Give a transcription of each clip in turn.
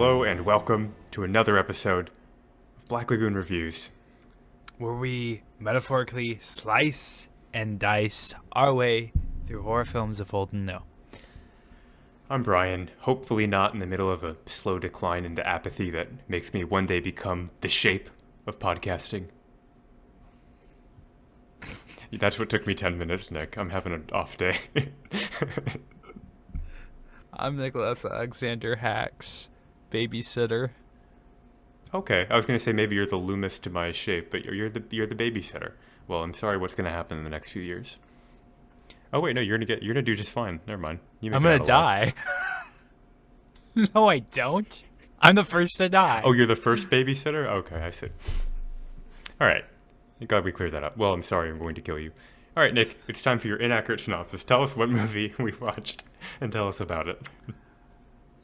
Hello and welcome to another episode of Black Lagoon Reviews. Where we metaphorically slice and dice our way through horror films of old and new. I'm Brian, hopefully not in the middle of a slow decline into apathy that makes me one day become the shape of podcasting. That's what took me 10 minutes, Nick. I'm having an off day. I'm Nicholas Alexander Hacks, babysitter. Okay, I was gonna say maybe you're the Loomis to my shape, but you're the babysitter. Well, I'm sorry. What's gonna happen in the next few years? Oh wait, no, you're gonna do just fine. Never mind. I'm gonna die. No, I don't. I'm the first to die. Oh, you're the first babysitter? Okay, I see. All right. I'm glad we cleared that up. Well, I'm sorry. I'm going to kill you. All right, Nick. It's time for your inaccurate synopsis. Tell us what movie we watched and tell us about it.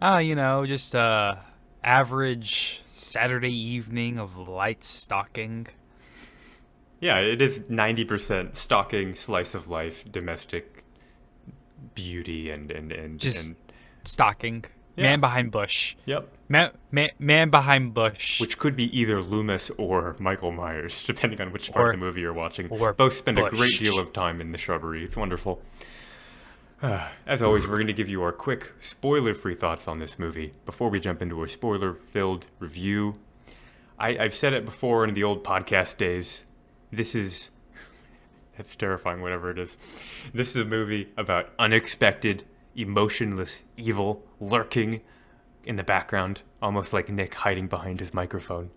Just average Saturday evening of light stalking. Yeah, it is 90% stalking, slice of life, domestic beauty, and Stalking. Yeah. Man behind bush. Yep. Man behind bush. Which could be either Loomis or Michael Myers, depending on which part of the movie you're watching. Or both spend Bush. a great deal of time in the shrubbery. It's wonderful. As always, we're going to give you our quick, spoiler-free thoughts on this movie before we jump into a spoiler-filled review. I've said it before in the old podcast days. That's terrifying, whatever it is. This is a movie about unexpected, emotionless evil lurking in the background, almost like Nick hiding behind his microphone.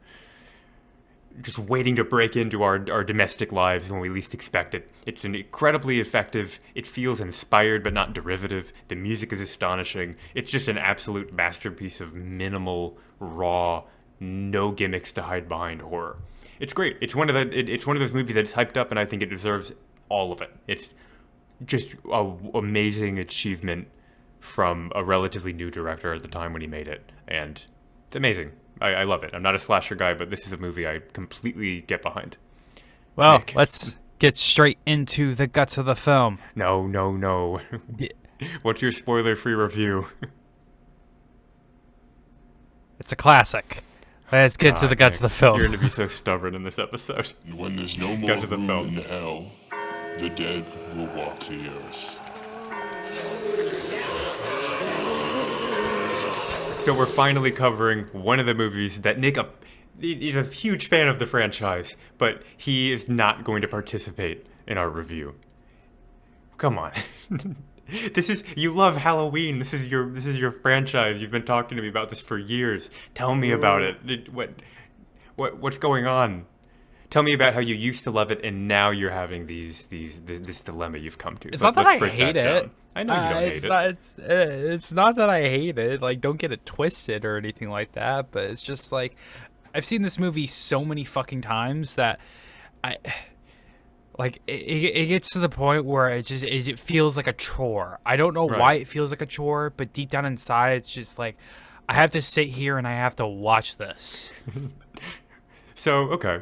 Just waiting to break into our domestic lives when we least expect it. It's incredibly effective. It feels inspired but not derivative. The music is astonishing. It's just an absolute masterpiece of minimal, raw, no gimmicks to hide behind horror. It's great. It's one of those movies that's hyped up, and I think it deserves all of it. It's just an amazing achievement from a relatively new director at the time when he made it, and it's amazing. I love it. I'm not a slasher guy, but this is a movie I completely get behind. Well, Nick. let's get straight into the guts of the film. No. What's your spoiler-free review? It's a classic. Let's get to the guts of the film. You're going to be so stubborn in this episode. When there's no more Guts of the room film. in hell, the dead will walk the earth. So we're finally covering one of the movies that Nick, he's a huge fan of the franchise, but he is not going to participate in our review. Come on. You love Halloween. This is your franchise. You've been talking to me about this for years. Tell me about it. What's going on? Tell me about how you used to love it and now you're having this dilemma you've come to. It's not that I break hate that it. down. I know you don't hate it. It's not that I hate it. Like, don't get it twisted or anything like that. But it's just like, I've seen this movie so many fucking times that it gets to the point where it feels like a chore. I don't know why it feels like a chore, but deep down inside, it's just like, I have to sit here and I have to watch this. Okay.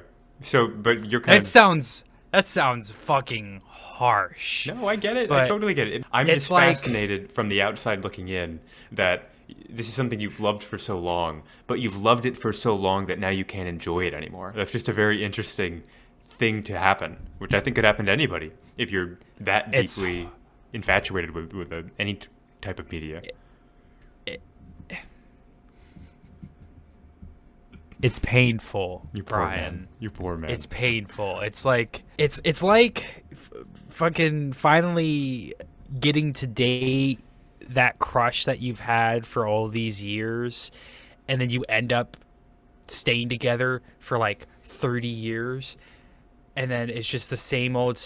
But you're kind of... That sounds fucking harsh. No, I get it. But I totally get it. I'm it's just like... fascinated from the outside looking in that this is something you've loved for so long, but you've loved it for so long that now you can't enjoy it anymore. That's just a very interesting thing to happen, which I think could happen to anybody if you're that deeply infatuated with any type of media. It's painful, You poor Brian. man. You poor man. It's painful. It's like fucking finally getting to date that crush that you've had for all these years, and then you end up staying together for like 30 years, and then it's just the same old.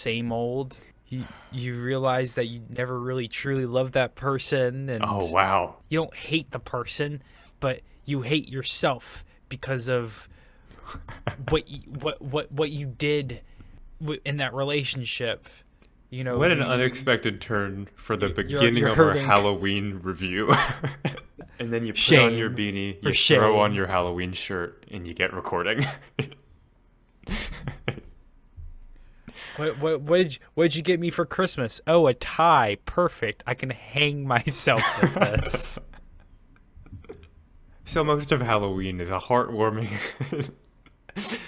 You realize that you never really truly loved that person, and Oh, wow. you don't hate the person, but you hate yourself because of what you did in that relationship. You know, What an unexpected turn for the you're beginning of our hurting. Halloween review. And then you put Shame. on your beanie, For you shame. throw on your Halloween shirt, and you get recording. What'd you get me for Christmas? Oh, a tie. Perfect. I can hang myself with this. So most of Halloween is a heartwarming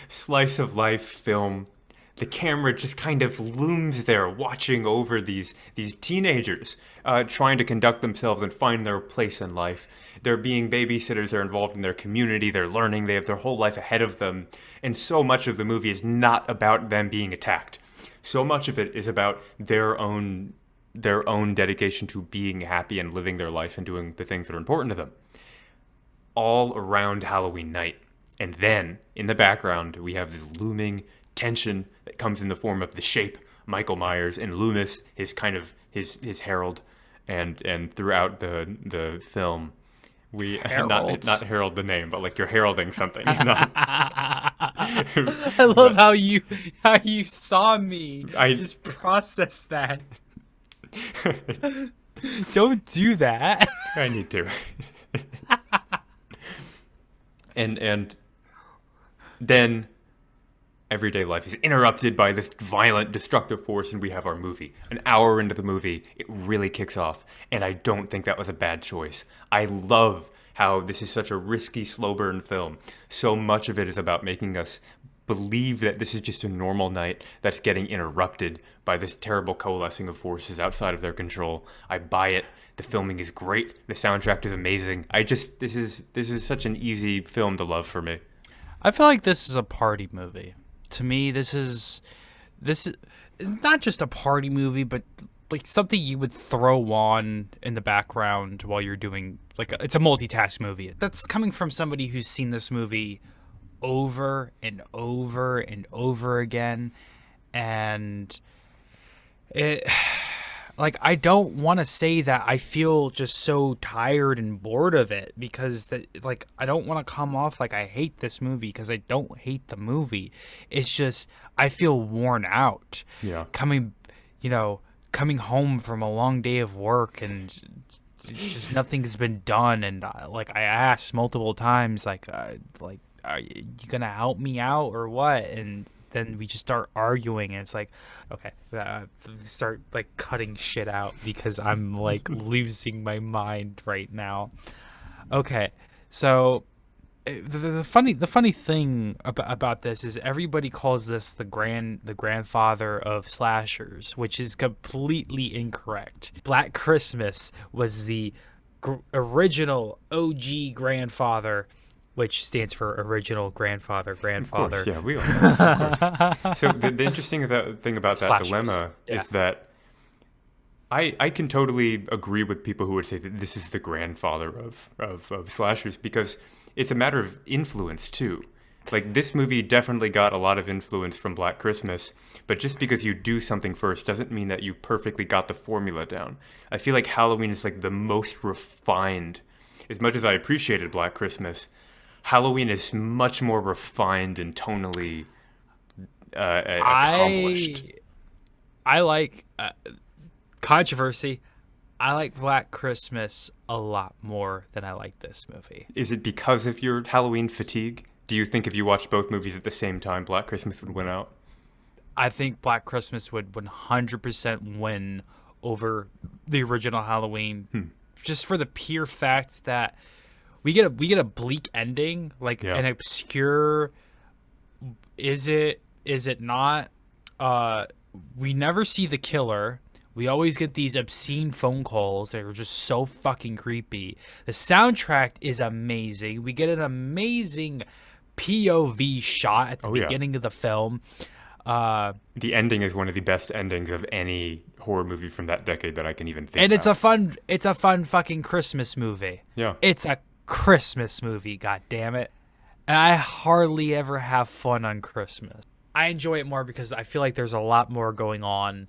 slice of life film. The camera just kind of looms there, watching over these teenagers trying to conduct themselves and find their place in life. They're being babysitters. They're involved in their community. They're learning. They have their whole life ahead of them. And so much of the movie is not about them being attacked. So much of it is about their own dedication to being happy and living their life and doing the things that are important to them, all around Halloween night. And then, in the background, we have this looming tension that comes in the form of the Shape, Michael Myers, and Loomis, his herald, and throughout the film, we Herald. not herald the name, but like you're heralding something. I love how you saw me. I- just process that. Don't do that. I need to. and then everyday life is interrupted by this violent, destructive force, and we have our movie. An hour into the movie, it really kicks off, and I don't think that was a bad choice. I love how this is such a risky, slow burn film. So much of it is about making us believe that this is just a normal night that's getting interrupted by this terrible coalescing of forces outside of their control. I buy it. The filming is great. The soundtrack is amazing. This is such an easy film to love for me. I feel like this is a party movie. To me, this is not just a party movie, but like something you would throw on in the background while you're doing it's a multitask movie. That's coming from somebody who's seen this movie over and over and over again, and it I don't want to say that I feel just so tired and bored of it, because I don't want to come off like I hate this movie, because I don't hate the movie. It's just I feel worn out. Yeah. Coming home from a long day of work, and just nothing's been done, and I asked multiple times are you gonna help me out or what? And then we just start arguing, and it's like, okay, start cutting shit out because I'm losing my mind right now. Okay, so the funny thing about this is everybody calls this the grandfather of slashers, which is completely incorrect. Black Christmas was the original OG grandfather, which stands for original grandfather. Of course, yeah, we all know this, of course. So the interesting thing about that Slashers. dilemma Yeah. is that I can totally agree with people who would say that this is the grandfather of slashers, because it's a matter of influence too. This movie definitely got a lot of influence from Black Christmas, but just because you do something first doesn't mean that you perfectly got the formula down. I feel like Halloween is the most refined. As much as I appreciated Black Christmas, Halloween is much more refined and tonally accomplished. I like controversy. I like Black Christmas a lot more than I like this movie. Is it because of your Halloween fatigue? Do you think if you watched both movies at the same time, Black Christmas would win out? I think Black Christmas would 100% win over the original Halloween, just for the pure fact that we get a bleak ending, an obscure. Is it not? We never see the killer. We always get these obscene phone calls that are just so fucking creepy. The soundtrack is amazing. We get an amazing POV shot at the beginning of the film. The ending is one of the best endings of any horror movie from that decade that I can even think. And it's about. a fun fucking Christmas movie. Yeah. It's a Christmas movie, god damn it. And I hardly ever have fun on Christmas. I enjoy it more because I feel like there's a lot more going on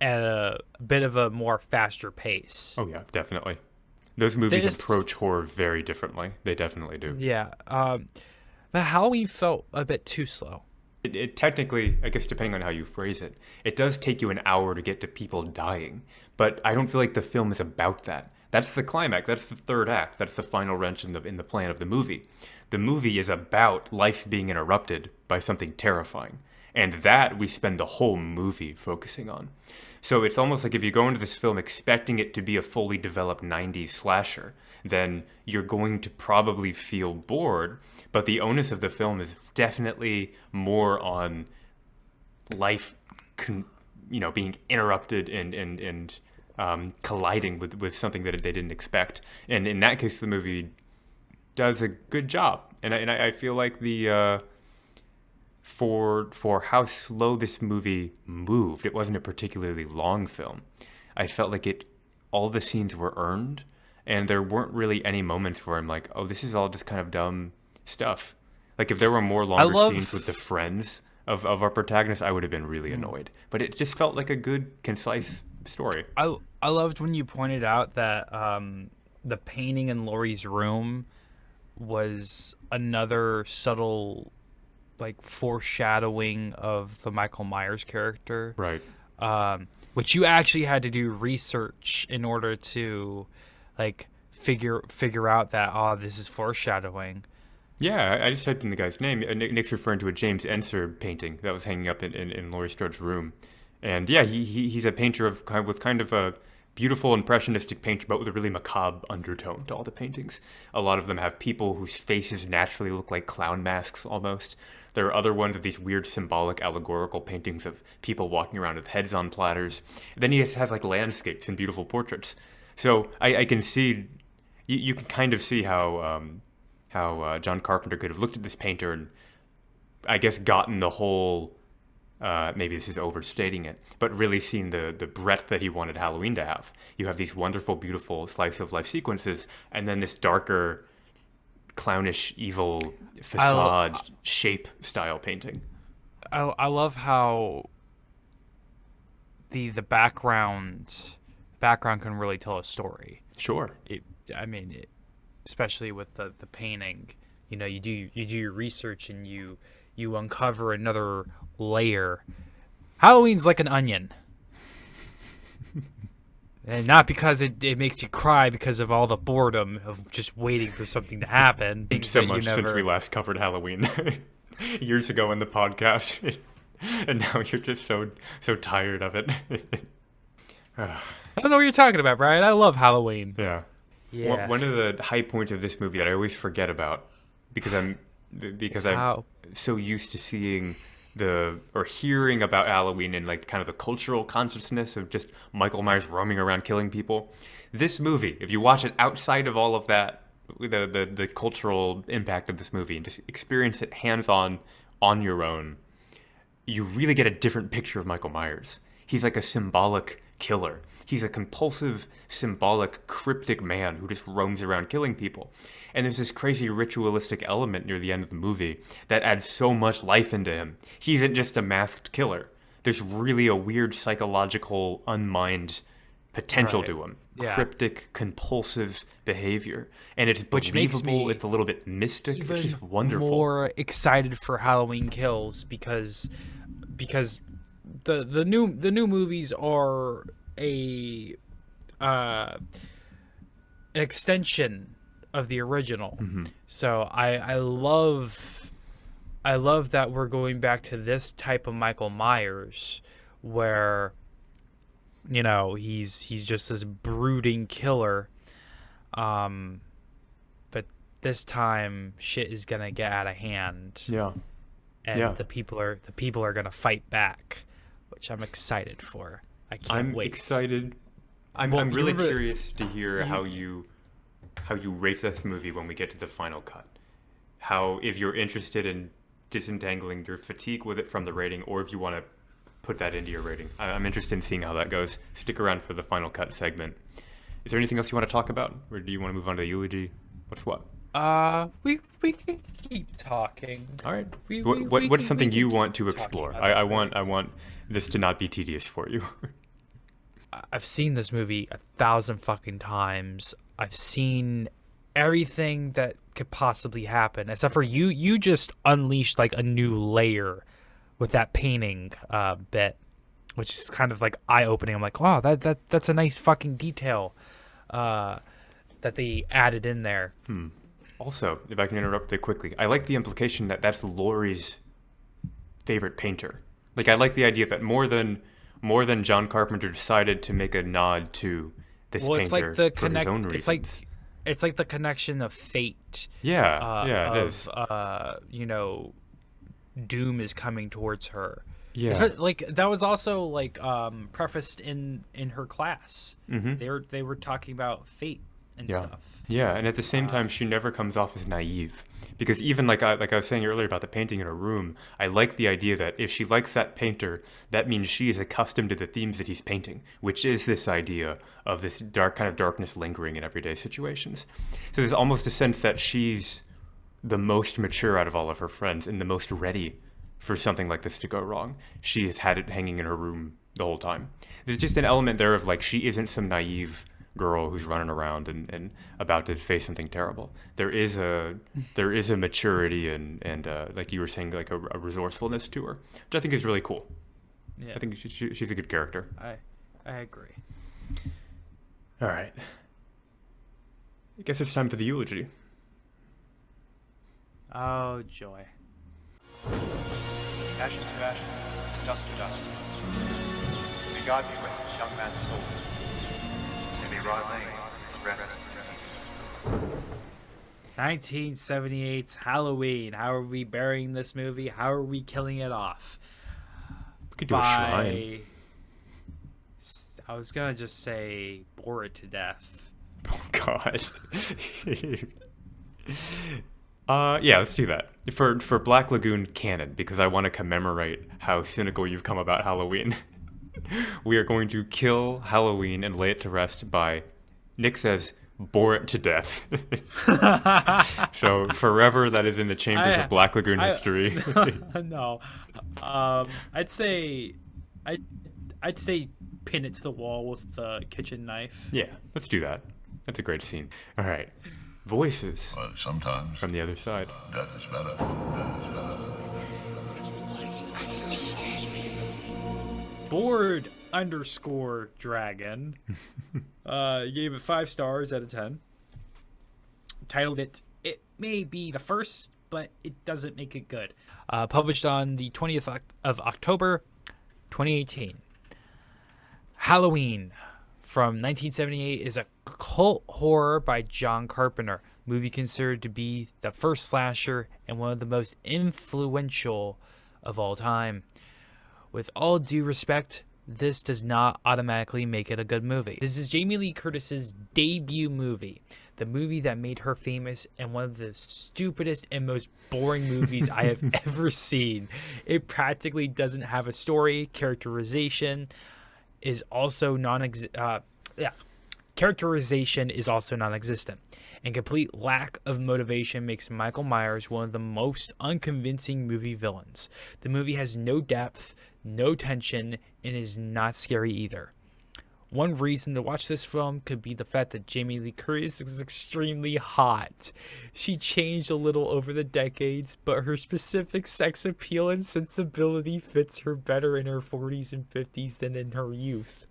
at a bit of a more faster pace. Oh yeah, definitely. Those movies This- approach horror very differently. They definitely do. Yeah. But Halloween felt a bit too slow. It technically, I guess depending on how you phrase it, it does take you an hour to get to people dying. But I don't feel like the film is about that. That's the climax. That's the third act. That's the final wrench in the plan of the movie. The movie is about life being interrupted by something terrifying. And that we spend the whole movie focusing on. So it's almost like if you go into this film expecting it to be a fully developed 90s slasher, then you're going to probably feel bored. But the onus of the film is definitely more on life, being interrupted and colliding with something that they didn't expect. And in that case, the movie does a good job. And I feel like the for how slow this movie moved, it wasn't a particularly long film. I felt like all the scenes were earned, and there weren't really any moments where I'm like, oh, this is all just kind of dumb stuff. Like if there were more longer scenes with the friends of our protagonist, I would have been really annoyed. But it just felt like a good, concise story. I loved when you pointed out that the painting in Laurie's room was another subtle, like, foreshadowing of the Michael Myers character. Right. Which you actually had to do research in order to, like, figure out that, this is foreshadowing. Yeah, I just typed in the guy's name. Nick's referring to a James Ensor painting that was hanging up in Laurie Strode's room. And yeah, he's a painter with kind of a beautiful impressionistic painter, but with a really macabre undertone to all the paintings. A lot of them have people whose faces naturally look like clown masks almost. There are other ones of these weird symbolic allegorical paintings of people walking around with heads on platters. Then he has like landscapes and beautiful portraits. So I can see, you can kind of see how John Carpenter could have looked at this painter and I guess gotten the whole, maybe this is overstating it, but really seen the breadth that he wanted Halloween to have. You have these wonderful, beautiful slice of life sequences, and then this darker, clownish, evil facade shape style painting. I love how the background can really tell a story. Sure. Especially with the painting, you do your research and you uncover another layer. Halloween's like an onion. And not because it makes you cry because of all the boredom of just waiting for something to happen. So much since we last covered Halloween years ago in the podcast. And now you're just so tired of it. I don't know what you're talking about, Brian. I love Halloween. Yeah. One of the high points of this movie that I always forget about because I'm so used to seeing or hearing about Halloween and like kind of the cultural consciousness of just Michael Myers roaming around killing people. This movie, if you watch it outside of all of that, the cultural impact of this movie and just experience it hands-on on your own, you really get a different picture of Michael Myers. He's like a symbolic killer. He's a compulsive, symbolic, cryptic man who just roams around killing people. And there's this crazy ritualistic element near the end of the movie that adds so much life into him. He isn't just a masked killer. There's really a weird psychological, unmined potential to him. Yeah. Cryptic, compulsive behavior. And it's believable. Which makes me it's a little bit mystic. It's just wonderful. More excited for Halloween Kills because the new movies are an extension of the original. Mm-hmm. So I love that we're going back to this type of Michael Myers where he's just this brooding killer, but this time shit is gonna get out of hand. And the people are gonna fight back, which I'm excited for. I can't wait. I'm excited. I'm really curious to hear how you rate this movie when we get to the final cut. If you're interested in disentangling your fatigue with it from the rating, or if you want to put that into your rating. I'm interested in seeing how that goes. Stick around for the final cut segment. Is there anything else you want to talk about, or do you want to move on to the eulogy? What's what? We can keep talking. All right. What's something you want to explore? I want this to not be tedious for you. I've seen this movie 1,000 fucking times. I've seen everything that could possibly happen, except for you. You just unleashed like a new layer with that painting bit, which is kind of like eye-opening. I'm like, wow, that's a nice fucking detail that they added in there. Also, if I can interrupt there quickly, I like the implication that that's Laurie's favorite painter. Like I like the idea that more than John Carpenter decided to make a nod to this Well, it's painter like the for his own connect. reasons. It's like the connection of fate. Yeah, yeah, it Of is. doom is coming towards her. Yeah. Like that was also like prefaced in her class. Mm-hmm. They were talking about fate and Yeah. stuff. Yeah, and at the same time, she never comes off as naive. Because even like I was saying earlier about the painting in her room, I like the idea that if she likes that painter, that means she is accustomed to the themes that he's painting, which is this idea of this dark kind of darkness lingering in everyday situations. So there's almost a sense that she's the most mature out of all of her friends and the most ready for something like this to go wrong. She has had it hanging in her room the whole time. There's just an element there of like she isn't some naive girl who's running around and about to face something terrible. There is a maturity and like you were saying, like a resourcefulness to her, which I think is really cool. Yeah, I think she's a good character. I agree. All right. I guess it's time for the eulogy. Oh joy. Ashes to ashes, dust to dust. May God be with this young man's soul. And may Rod Lane rest in peace. 1978's Halloween. How are we burying this movie? How are we killing it off? We could do a shrine. I was gonna just say bore it to death. Oh God. Yeah, let's do that for Black Lagoon canon because I want to commemorate how cynical you've come about Halloween. We are going to kill Halloween and lay it to rest by, Nick says, bore it to death. So forever that is in the chambers of Black Lagoon history. No, I'd say pin it to the wall with the kitchen knife. Yeah, let's do that. That's a great scene. All right, voices But sometimes from the other side. that is better. That is better. Bored_dragon. Gave it 5 stars out of 10. Titled it may be the first, but it doesn't make it good. Published on the 20th of October, 2018. Halloween from 1978 is a cult horror by John Carpenter. Movie considered to be the first slasher and one of the most influential of all time. With all due respect, this does not automatically make it a good movie. This is Jamie Lee Curtis's debut movie, the movie that made her famous and one of the stupidest and most boring movies I have ever seen. It practically doesn't have a story. Characterization is also non-existent, and complete lack of motivation makes Michael Myers one of the most unconvincing movie villains. The movie has no depth, no tension, and is not scary either. One reason to watch this film could be the fact that Jamie Lee Curtis is extremely hot. She changed a little over the decades, but her specific sex appeal and sensibility fits her better in her 40s and 50s than in her youth.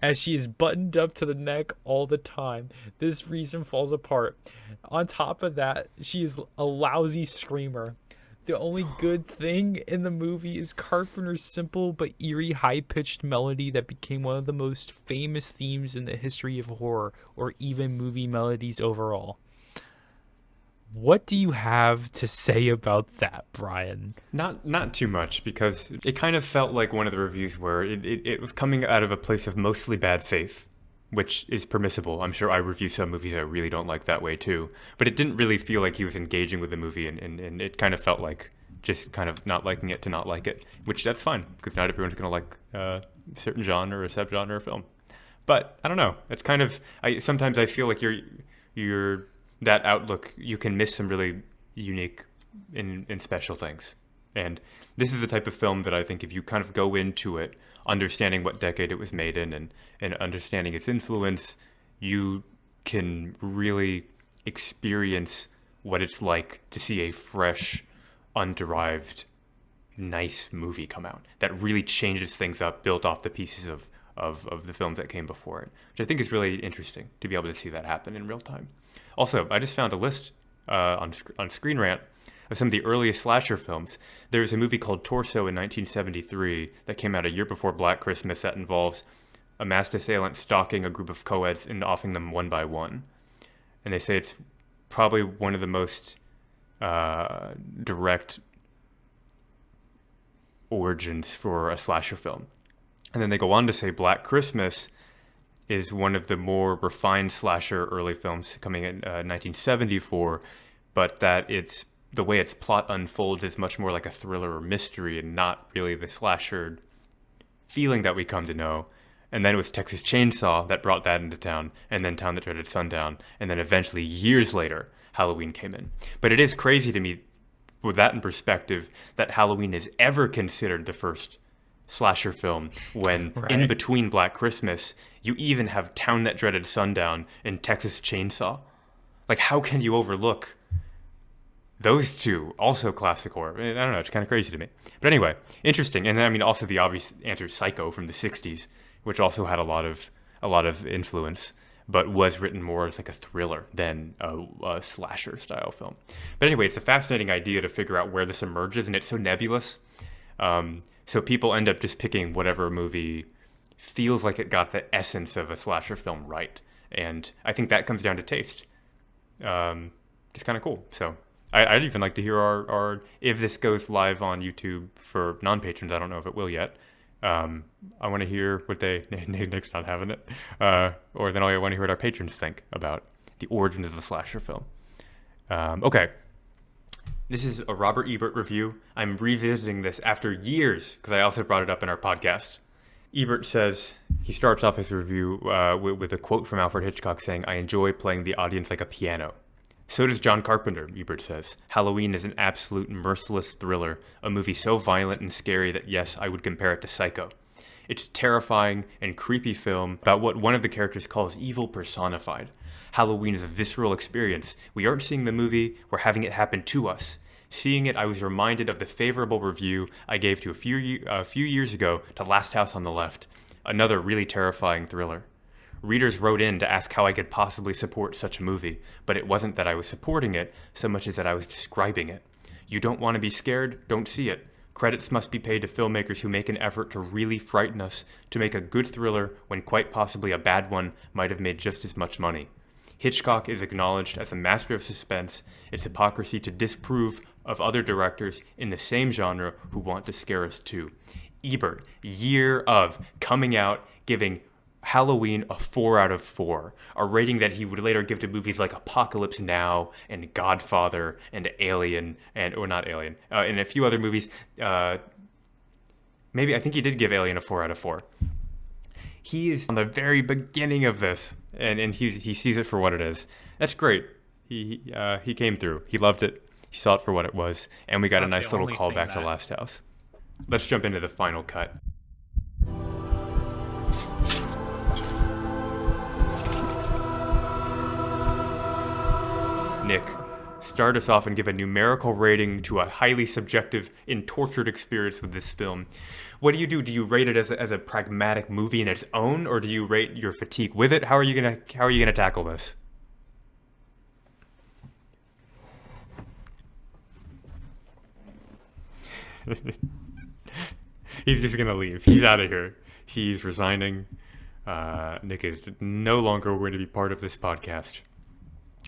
As she is buttoned up to the neck all the time, this reason falls apart. On top of that, she is a lousy screamer. The only good thing in the movie is Carpenter's simple but eerie high-pitched melody that became one of the most famous themes in the history of horror, or even movie melodies overall. What do you have to say about that, Brian? Not too much, because it kind of felt like one of the reviews where it was coming out of a place of mostly bad faith, which is permissible. I'm sure I review some movies I really don't like that way too. But it didn't really feel like he was engaging with the movie, and it kind of felt like just kind of not liking it to not like it, which that's fine, because not everyone's going to like a certain genre or subgenre of film. But I don't know. It's kind of, sometimes I feel like you're that outlook, you can miss some really unique and special things. And this is the type of film that I think if you kind of go into it understanding what decade it was made in and understanding its influence, you can really experience what it's like to see a fresh, underived, nice movie come out that really changes things up, built off the pieces of the films that came before it, which I think is really interesting to be able to see that happen in real time. Also, I just found a list on Screen Rant of some of the earliest slasher films. There was a movie called Torso in 1973 that came out a year before Black Christmas that involves a masked assailant stalking a group of co-eds and offing them one by one. And they say it's probably one of the most direct origins for a slasher film. And then they go on to say Black Christmas is one of the more refined slasher early films coming in 1974, but that it's the way its plot unfolds is much more like a thriller or mystery and not really the slasher feeling that we come to know. And then it was Texas Chainsaw that brought that into town, and then Town That Dreaded Sundown, and then eventually, years later, Halloween came in. But it is crazy to me, with that in perspective, that Halloween is ever considered the first slasher film when in between Black Christmas, you even have Town That Dreaded Sundown and Texas Chainsaw. Like, how can you overlook those two, also classic horror? I don't know, it's kind of crazy to me. But anyway, interesting. And then, I mean, also the obvious answer is Psycho from the 60s, which also had a lot of influence, but was written more as like a thriller than a slasher style film. But anyway, it's a fascinating idea to figure out where this emerges, and it's so nebulous. So people end up just picking whatever movie feels like it got the essence of a slasher film right. And I think that comes down to taste. It's kind of cool. So I'd even like to hear our if this goes live on YouTube for non-patrons, I don't know if it will yet. I want to hear what Nick's not having it. Or then I want to hear what our patrons think about the origin of the slasher film. Okay. This is a Robert Ebert review. I'm revisiting this after years because I also brought it up in our podcast. Ebert says, he starts off his review with a quote from Alfred Hitchcock saying, "I enjoy playing the audience like a piano." So does John Carpenter, Ebert says. Halloween is an absolute merciless thriller, a movie so violent and scary that yes, I would compare it to Psycho. It's a terrifying and creepy film about what one of the characters calls evil personified. Halloween is a visceral experience. We aren't seeing the movie, we're having it happen to us. Seeing it, I was reminded of the favorable review I gave to a few years ago to Last House on the Left, another really terrifying thriller. Readers wrote in to ask how I could possibly support such a movie, but it wasn't that I was supporting it so much as that I was describing it. You don't want to be scared? Don't see it. Credits must be paid to filmmakers who make an effort to really frighten us, to make a good thriller when quite possibly a bad one might have made just as much money. Hitchcock is acknowledged as a master of suspense. It's hypocrisy to disprove of other directors in the same genre who want to scare us too. Ebert, year of coming out, giving Halloween a 4 out of 4, a rating that he would later give to movies like Apocalypse Now and Godfather and Alien, and a few other movies. Maybe I think he did give Alien a 4 out of 4. He is on the very beginning of this, and he sees it for what it is. That's great. He came through. He loved it. He saw it for what it was, and we got a nice little callback to Last House. Let's jump into the final cut. Nick, start us off and give a numerical rating to a highly subjective and tortured experience with this film. What do you do? Do you rate it as a pragmatic movie in its own, or do you rate your fatigue with it? How are you gonna tackle this? He's just gonna leave. He's out of here. He's resigning. Nick is no longer going to be part of this podcast.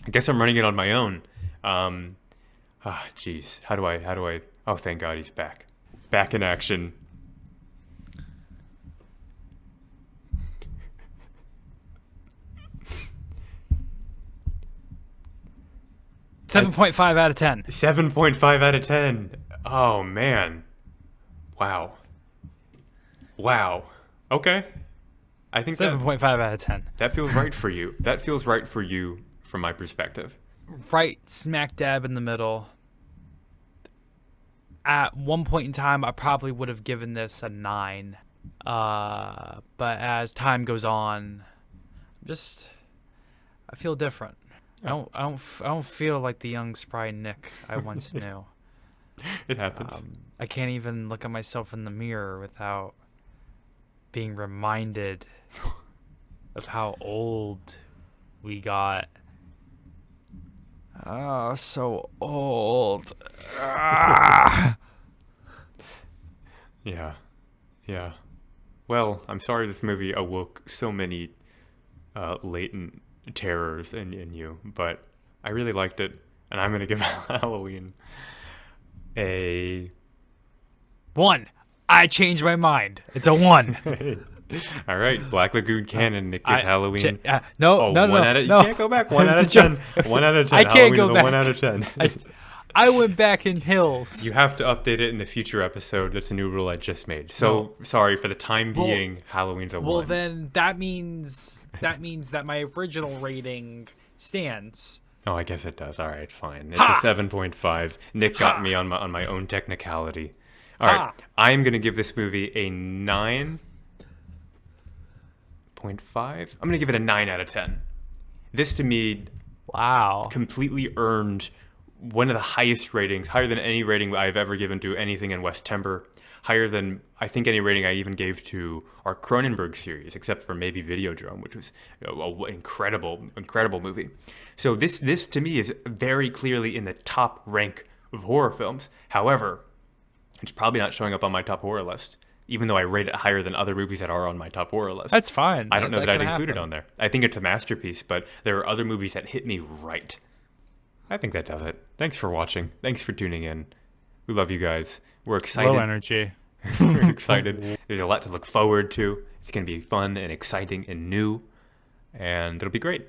I guess I'm running it on my own. Jeez. How do I? Oh, thank God he's back. Back in action. $7.5 out of 10. 7.5 out of 10. Oh, man. Wow. Okay. I think 7.5 out of 10. That feels right for you. That feels right for you from my perspective. Right smack dab in the middle. At one point in time, I probably would have given this a 9. But as time goes on, I feel different. I don't feel like the young spry Nick I once knew. It happens. I can't even look at myself in the mirror without being reminded of how old we got. Oh, so old. Ah. Yeah. Yeah. Well, I'm sorry this movie awoke so many latent terrors in you, but I really liked it, and I'm gonna give Halloween a 1. I changed my mind. It's a 1. All right, Black Lagoon canon. It gives Halloween. No, Oh, no, no, one out of, no. you can't go back. 1 It out was of a joke. 10. 1 out of 10. I can't Halloween go is a back. 1 out of 10. I went back in hills. You have to update it in the future episode. That's a new rule I just made. So sorry for the time Well- being. Halloween's a 1. Well, then that means that my original rating stands. Oh, I guess it does. All right, fine. It's Ha! a 7.5. Nick got me on my own technicality. All Ha! right, I'm gonna give this movie a 9.5. I'm gonna give it a 9 out of 10. This to me Wow. completely earned one of the highest ratings, higher than any rating I've ever given to anything in West Timber, higher than I think any rating I even gave to our Cronenberg series, except for maybe Videodrome, which was an incredible movie. So this to me is very clearly in the top rank of horror films. However, it's probably not showing up on my top horror list, even though I rate it higher than other movies that are on my top horror list. That's fine. I don't know that I'd can include it happen. on there. I think it's a masterpiece, but there are other movies that hit me right. I think that does it. Thanks for watching. Thanks for tuning in. We love you guys. We're excited. Low energy. We're excited. There's a lot to look forward to. It's going to be fun and exciting and new, and it'll be great.